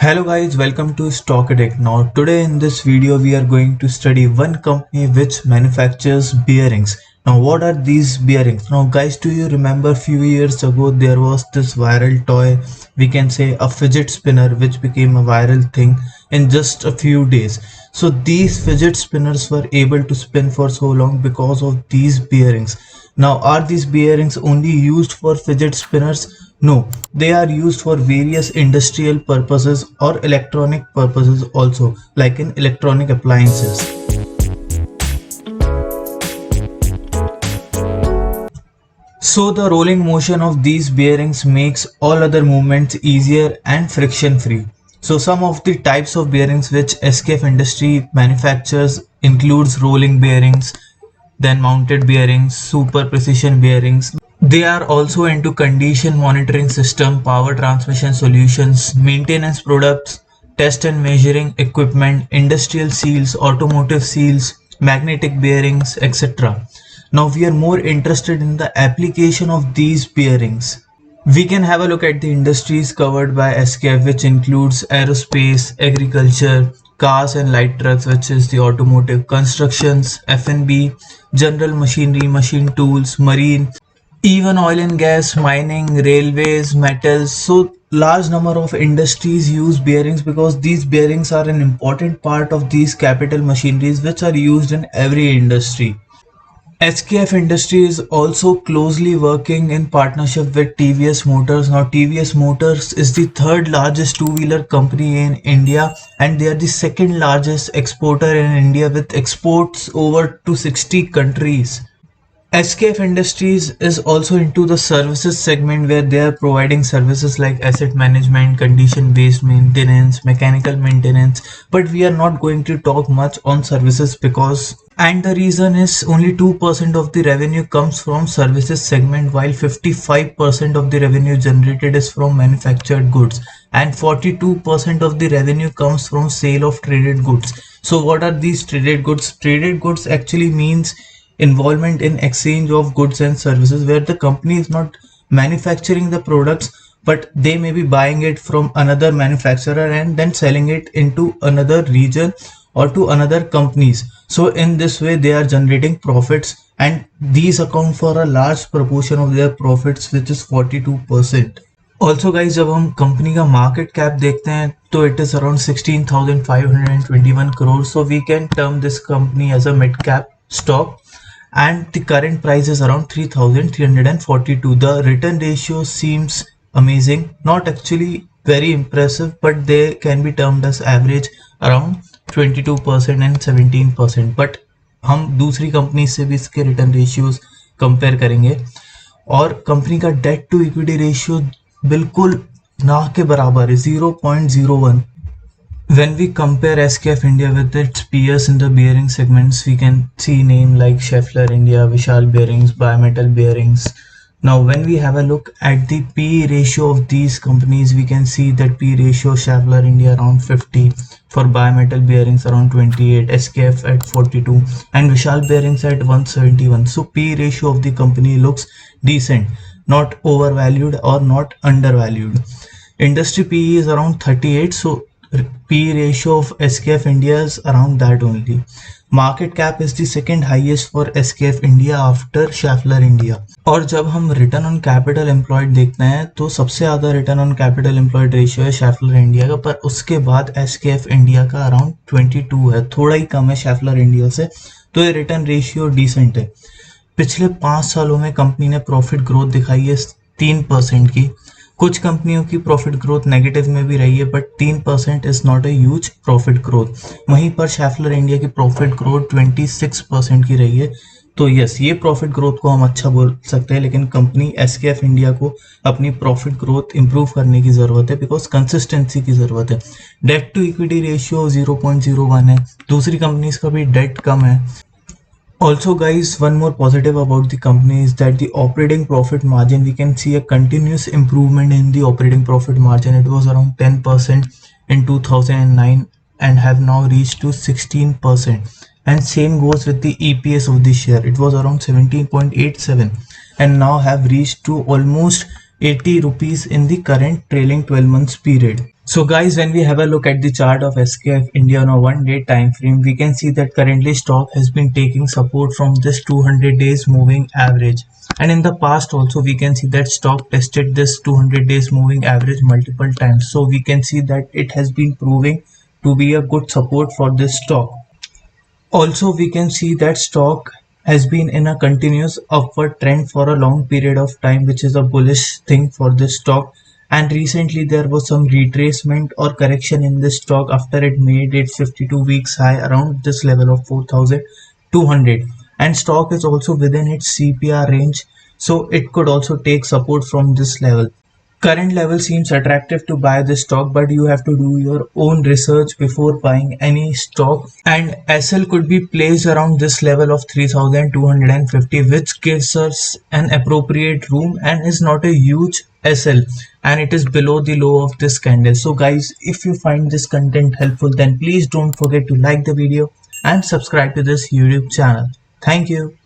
Hello guys, welcome to Stock Addict. Now today in this video we are going to study one company which manufactures bearings. Now what are these bearings? Now guys, do you remember few years ago there was this viral toy, we can say a fidget spinner, which became a viral thing in just a few days. So these fidget spinners were able to spin for so long because of these bearings. Now are these bearings only used for fidget spinners? No, they are used for various industrial purposes or electronic purposes also, like in electronic appliances. So the rolling motion of these bearings makes all other movements easier and friction free. So some of the types of bearings which SKF Industry manufactures includes rolling bearings, then mounted bearings, super precision bearings. They are also into condition monitoring system, power transmission solutions, maintenance products, test and measuring equipment, industrial seals, automotive seals, magnetic bearings, etc. Now we are more interested in the application of these bearings. We can have a look at the industries covered by SKF, which includes aerospace, agriculture, cars and light trucks, which is the automotive, constructions, F&B, general machinery, machine tools, marine, even oil and gas, mining, railways, metals. So large number of industries use bearings because these bearings are an important part of these capital machineries which are used in every industry. SKF Industry is also closely working in partnership with TVS Motors. Now TVS Motors is the third largest two-wheeler company in India and they are the second largest exporter in India with exports over to 60 countries. SKF Industries is also into the services segment where they are providing services like asset management, condition-based maintenance, mechanical maintenance, but we are not going to talk much on services because, and the reason is only 2% of the revenue comes from services segment while 55% of the revenue generated is from manufactured goods and 42% of the revenue comes from sale of traded goods. So what are these traded goods? Traded goods actually means involvement in exchange of goods and services where the company is not manufacturing the products but they may be buying it from another manufacturer and then selling it into another region or to another companies. So in this way they are generating profits and these account for a large proportion of their profits, which is 42%. Also guys, जब हम company का market cap देखते हैं तो it is around 16,521 crore. So we can term this company as a mid cap stock and the current price is around 3,342. The return ratio seems amazing, not actually very impressive, but they can be termed as average around 22% and 17%. But हम दूसरी company से भी इसके return ratios compare करेंगे और company का date to equity ratio बिल्कुल ना के बराबर है, 0.01. When we compare SKF India with its peers in the bearing segments, we can see names like Schaeffler India, Vishal Bearings, Bimetal Bearings. Now, when we have a look at the PE ratio of these companies, we can see that PE ratio Schaeffler India around 50, for Bimetal Bearings around 28, SKF at 42, and Vishal Bearings at 171. So, PE ratio of the company looks decent, not overvalued or not undervalued. Industry PE is around 38, so P ratio of SKF India is around that only. Market cap is the second highest for SKF India after Schaeffler India. और जब हम return on capital employed देखते हैं तो सबसे ज़्यादा return on capital employed ratio है Schaeffler India का, पर उसके बाद SKF इंडिया का अराउंड 22 है, थोड़ा ही कम है Schaeffler इंडिया से. तो ये रिटर्न रेशियो डिसेंट है. पिछले 5 सालों में कंपनी ने प्रॉफिट ग्रोथ दिखाई है 3% की. कुछ कंपनियों की प्रॉफिट ग्रोथ नेगेटिव में भी रही है but 3% is not a huge profit growth. वहीं पर Schaeffler इंडिया की प्रॉफिट ग्रोथ 26% की रही है. तो यस, ये प्रॉफिट ग्रोथ को हम अच्छा बोल सकते हैं, लेकिन कंपनी SKF इंडिया को अपनी प्रॉफिट ग्रोथ इंप्रूव करने की ज़रूरत है बिकॉज कंसिस्टेंसी की ज़रूरत है. डेट टू इक्विटी रेशियो 0.01 है, दूसरी कंपनीज का भी डेट कम है. Also guys, one more positive about the company is that the operating profit margin, we can see a continuous improvement in the operating profit margin. It was around 10% in 2009 and have now reached to 16%. And same goes with the EPS of this share. It was around 17.87 and now have reached to almost 80 rupees in the current trailing 12 months period. So guys, when we have a look at the chart of SKF India on a 1 day time frame, we can see that currently stock has been taking support from this 200 days moving average. And in the past also we can see that stock tested this 200 days moving average multiple times. So we can see that it has been proving to be a good support for this stock. Also, we can see that stock has been in a continuous upward trend for a long period of time, which is a bullish thing for this stock. And recently, there was some retracement or correction in this stock after it made its 52 weeks high around this level of 4,200. And stock is also within its CPR range, so it could also take support from this level. Current level seems attractive to buy this stock, but you have to do your own research before buying any stock. And SL could be placed around this level of 3,250, which gives us an appropriate room and is not a huge SL, and it is below the low of this candle. So guys, if you find this content helpful, then please don't forget to like the video and subscribe to this YouTube channel. Thank you.